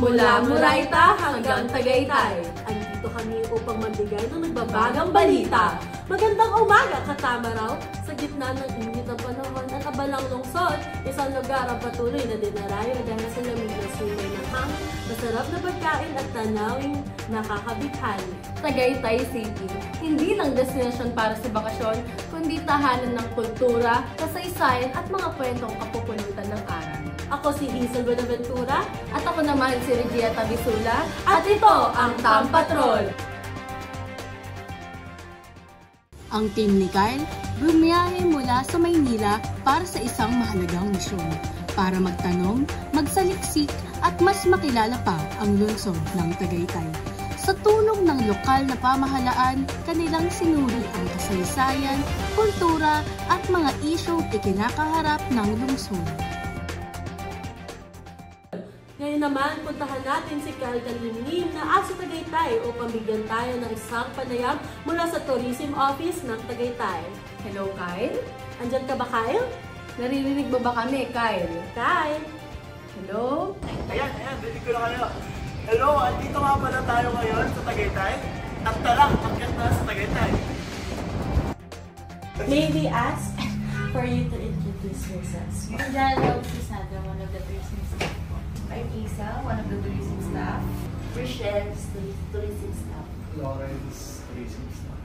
Mula Murayta hanggang Tagaytay. Andito kami upang magbigay ng nagbabagang balita. Magandang umaga, kasama raw sa gitna ng init na panahon at abalang lungsod. Isang lugar ang patuloy na dinarayo dahil sa lamig na simoy ng hangin, masarap na pagkain at tanawing nakakabighani. Tagaytay City, hindi lang destinasyon para sa bakasyon, kundi tahanan ng kultura, kasaysayan at mga kwentong kapupulutan ng aral. Ako si Hazel Buenaventura at ako naman si Regia Tabisula at ito ang Tam Patrol. Ang team ni Kyle bumiyahe mula sa Maynila para sa isang mahalagang misyon para magtanong, magsaliksik at mas makilala pa ang lungsod ng Tagaytay. Sa tulong ng lokal na pamahalaan, kanilang sinuri ang kasaysayan, kultura at mga isyong ikinakaharap ng lungsod. Ngayon naman, puntahan natin si Kyle Kalimnim na asa Tagaytay upang bigyan tayo ng isang panayam mula sa Tourism Office ng Tagaytay. Hello, Kyle? Andyan ka ba, Kyle? Naririnig ba kami, Kyle? Kyle? Hello? Ayan, ready ko na kayo. Hello, andito nga pala tayo ngayon sa Tagaytay. At tara, akyat na sa Tagaytay. May we ask for you to introduce yourself? I'm Jana Sisada, one of the tourism staff. I'm Isa, one of the tourism staff. Rochelle, tourism staff. Lawrence, tourism staff.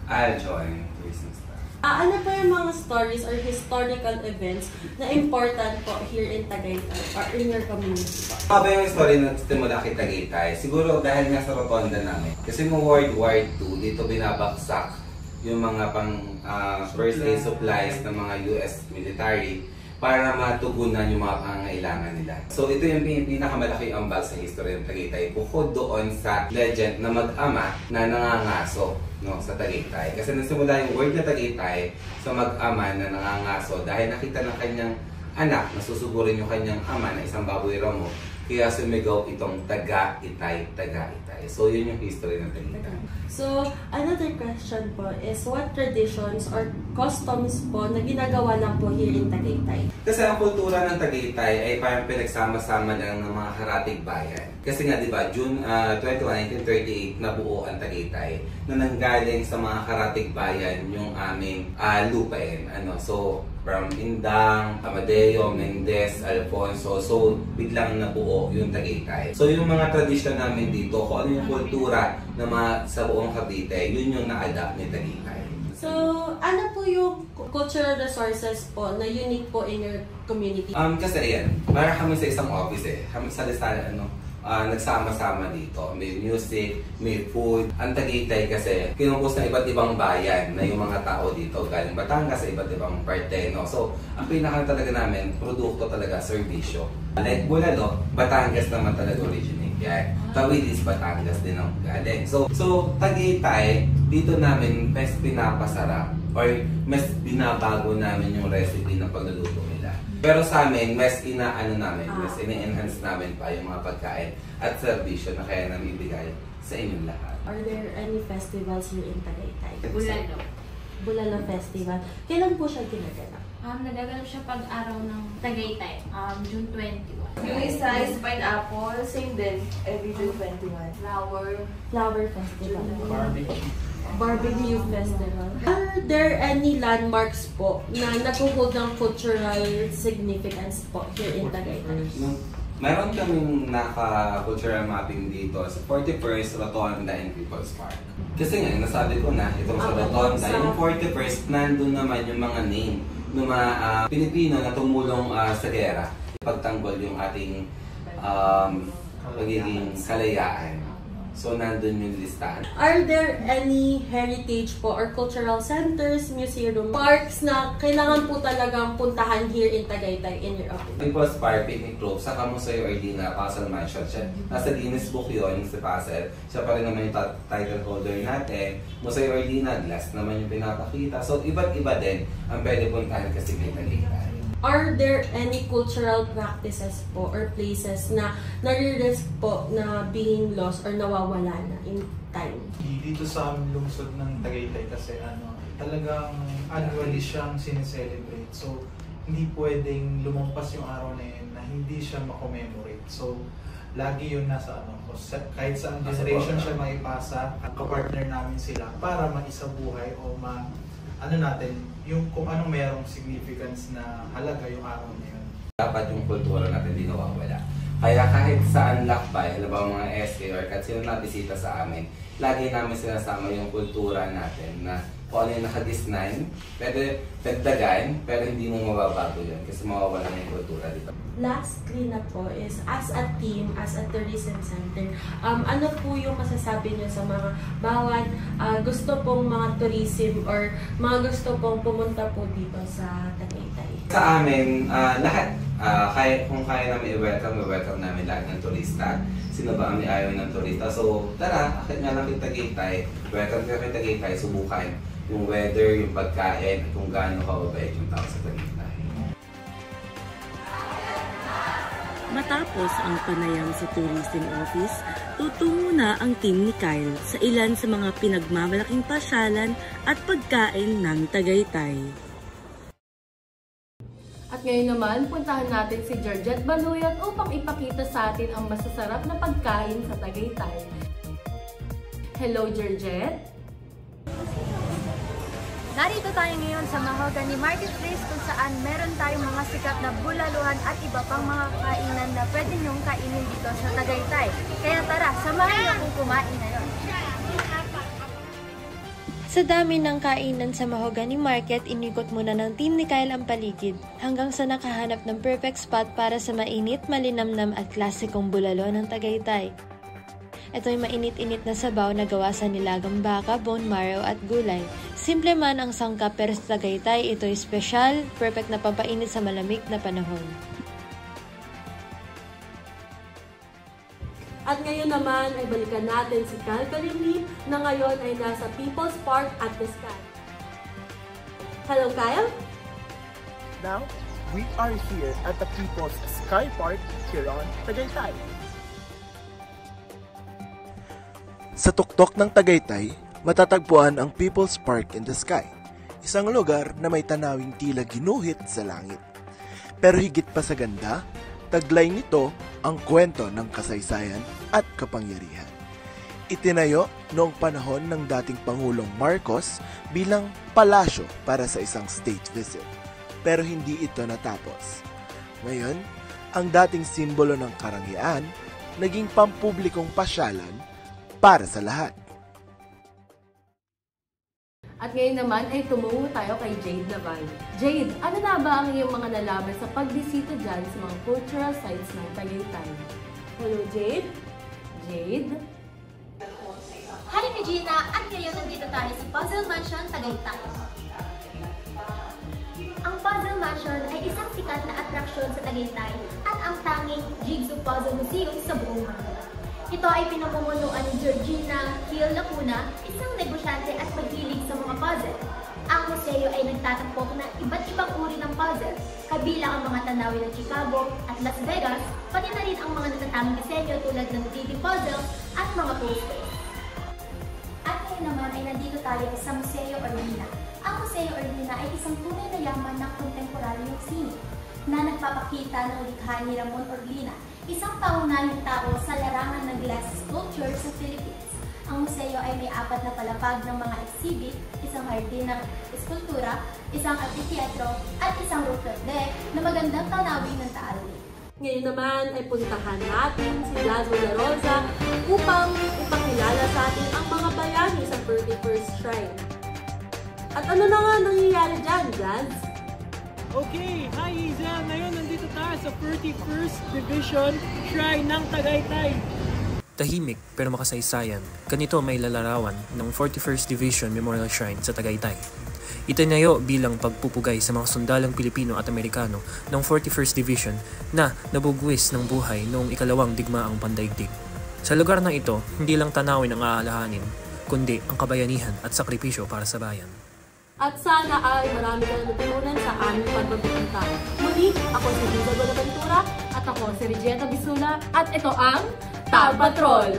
Aljoy, tourism staff. Ano pa yung mga stories or historical events na important po here in Tagaytay or in your community po? Ano ba yung story na simula kay Tagaytay? Siguro dahil nga sa rotonda namin. Kasi mo World War II, dito binabaksak yung mga pang first aid supplies ng mga US military para matugunan yung mga pangangailangan nila. So ito yung pinakamalaki ambag sa history ng Tagaytay. Bukod doon sa legend na mag-ama na nangangaso, no, sa Tagaytay. Kasi nagsimula yung word na Tagaytay sa mag-ama na nangangaso dahil nakita ng kanyang anak na susugurin yung kanyang ama na isang baboy ramo. Kaya sumigaw itong Taga-Itay, Taga-Itay. So yun yung history ng Tagaytay. So, another question po is what traditions or customs po na ginagawa lang po here in Tagaytay? Kasi ang kultura ng Tagaytay ay parang pinagsama-sama lang ng mga karatig bayan. Kasi nga, di ba, June 21, 1938, nabuo ang Tagaytay na nanggaling sa mga karatig bayan yung aming lupain. So, from Indang, Amadeo, Mendez, Alfonso. So, biglang nabuo yung Tagaytay. So, yung mga tradisyon namin dito, kung ano yung kultura na sa buong Cavite, yun yung na-adapt ni Tagaytay. So, ano po yung cultural resources po na unique po in your community? Kasi ayan, para kami sa isang office kami sa listahan, nagsama-sama dito. May music, may food. Ang Tagaytay kasi, kinumpos na iba't ibang bayan na yung mga tao dito galing Batangas sa iba't ibang parte, no? So, ang pinaka talaga namin, produkto talaga, serbisyo. Like Bulalo, Batangas naman talaga originate yan. Tawilis, Batangas din ang galing. So Tagaytay, dito namin mas pinapasarap or mas binabago namin yung recipe ng pagluluto nila. Pero sa amin, mas mas ina-enhance namin pa yung mga pagkain at serbisyo na kaya namin ibigay sa inyong lahat. Are there any festivals here in Tagaytay? Bulalo. Bulalo Festival. Kailan po siya ginaganap? Nagaganap siya pag-araw ng Tagaytay, June 21. Yung isa is pineapple, same din, every June 21. Flower Festival. Barbecue. Festival. Are there any landmarks po na nag-hold ng cultural significance po here in Tagaytay? Meron kaming naka-cultural mapping dito sa 41st Rotonda and People's Park. Kasi nga, nasabi ko na, itong sa Rotonda, yung 41st, nandun naman yung mga name ng mga Pilipino na tumulong sa gera. Pagtanggol yung ating pagiging kalayaan. So, nandun yung listahan. Are there any heritage po or cultural centers, museum, parks na kailangan po talagang puntahan here in Tagaytay in your opinion? People's Park, Picnic Grove, saka Museo Ordina, Pasel Mansion. Nasa Guinness Book yun, si Pasel. Siya pa rin naman yung title holder natin. Museo Ordina, glass naman yung pinapakita. So, iba't iba din ang pwede puntahan kasi kay Tagaytay. Are there any cultural practices po or places na nare-risk po na being lost or nawawala na in time? Dito sa lungsod ng Tagaytay kasi talagang annually siyang sineselebrate. So, hindi pwedeng lumampas yung araw na yun na hindi siya makommemorate. So, lagi yun nasa ano, kahit sa generation siya maipasa, ang kapartner namin sila para maisabuhay o ano natin, yung kung anong merong significance na halaga yung araw na yun. Dapat yung kultura natin di nawawala. Kaya kahit saan lakbay, halimbawa mga SK or kahit sino na bisita sa amin, lagi namin sinasama yung kultura natin na kung ano yung nakadesign, pwede dagdagan, pero hindi mo mababago yun kasi mawawala na yung kultura dito. Lastly na po is, as a team, as a tourism center, ano po yung masasabi nyo sa mga bawat gusto pong mga tourism or mga gusto pong pumunta po dito sa Tagaytay? Sa amin, lahat, kung kaya namin i-welcome namin lahat ng turista. Sino ba ang may ayaw ng turista? So, tara, akit nga lang kita Tagaytay. Welcome ka kita Tagaytay, subukan yung weather, yung pagkain, at kung gaano kababait yung tao sa Tagaytay. Matapos ang panayam sa Tourism Office, tutungo na ang team ni Kyle sa ilan sa mga pinagmamalaking pasyalan at pagkain ng Tagaytay. At ngayon naman, puntahan natin si Georgette Baluyot upang ipakita sa atin ang masasarap na pagkain sa Tagaytay. Hello, Georgette! Narito tayo ngayon sa Mahogany Marketplace kung saan meron tayong mga sikat na bulaluhan at iba pang mga kainan na pwede nyong kainin dito sa Tagaytay. Kaya tara, samahan niyo kung kumain ngayon. Sa dami ng kainan sa Mahogany Market, inikot muna ng team ni Kyle ang paligid hanggang sa nakahanap ng perfect spot para sa mainit, malinamnam at klasikong bulalo ng Tagaytay. Ito'y mainit-init na sabaw na gawa sa nilagang baka, bone marrow at gulay. Simple man ang sangkap pero sa Tagaytay, ito'y special, perfect na pampainit sa malamig na panahon. At ngayon naman ay balikan natin si Kyle Kalimli na ngayon ay nasa People's Park at the Sky. Hello, Kyle! Now, we are here at the People's Sky Park here on Tagaytay. Sa tuktok ng Tagaytay, matatagpuan ang People's Park in the Sky, isang lugar na may tanawing tila ginuhit sa langit. Pero higit pa sa ganda, taglay nito ang kwento ng kasaysayan at kapangyarihan. Itinayo noong panahon ng dating Pangulong Marcos bilang palasyo para sa isang state visit. Pero hindi ito natapos. Ngayon, ang dating simbolo ng karangyaan naging pampublikong pasyalan para sa lahat. At ngayon naman ay tumungo tayo kay Jade Laban. Jade, ano na ba ang iyong mga nalaman sa pagbisita dyan sa mga cultural sites ng Tagaytay? Hello, Jade? Jade? Hi, Regina! At ngayon nandito tayo sa Puzzle Mansion, Tagaytay. Ang Puzzle Mansion ay isang sikat na atraksyon sa Tagaytay at ang tanging Jigsaw Puzzle Museum sa buong mundo. Ito ay pinamumunuan ni Georgina Kiel Lacuna, isang negosyante at mahilig sa mga puzzle. Ang museo ay nagtatampok ng iba't ibang uri ng puzzle, kabilang ang mga tanawin ng Chicago at Las Vegas, pati na rin ang mga natatanging disenyo tulad ng 3D puzzle at mga posters. At ngayon naman ay nandito tayo sa Museo Orlina. Ang Museo Orlina ay isang tunay na yaman ng kontemporaryong sining na nagpapakita ng likha ni Ramon Orlina, isang pangunahing tao sa larangan ng glass sculpture sa Philippines. Ang museo ay may 4 na palapag ng mga exhibit, isang hardin ng eskultura, isang amphitheatro, at isang rooftop deck na magandang tanawin ng Taal. Ngayon naman ay puntahan natin si Jazz La Rosa upang ipakilala sa atin ang mga bayani sa 31st Shrine. At ano na nga nangyayari dyan, Jazz? Okay, hi Iza! Ngayon nandito tayo sa 31st Division Shrine ng Tagaytay. Tahimik pero makasaysayan, ganito may lalarawan ng 41st Division Memorial Shrine sa Tagaytay. Itinayo bilang pagpupugay sa mga sundalong Pilipino at Amerikano ng 41st Division na nabugwis ng buhay noong ikalawang digmaang pandaigdig. Sa lugar na ito, hindi lang tanawin ang aalahanin, kundi ang kabayanihan at sakripisyo para sa bayan. At sana ay marami kang natutunan sa aming pagbabitinta. Muli, ako si Liza Bonaventura at ako si Regina Bisula at ito ang Tab Patrol!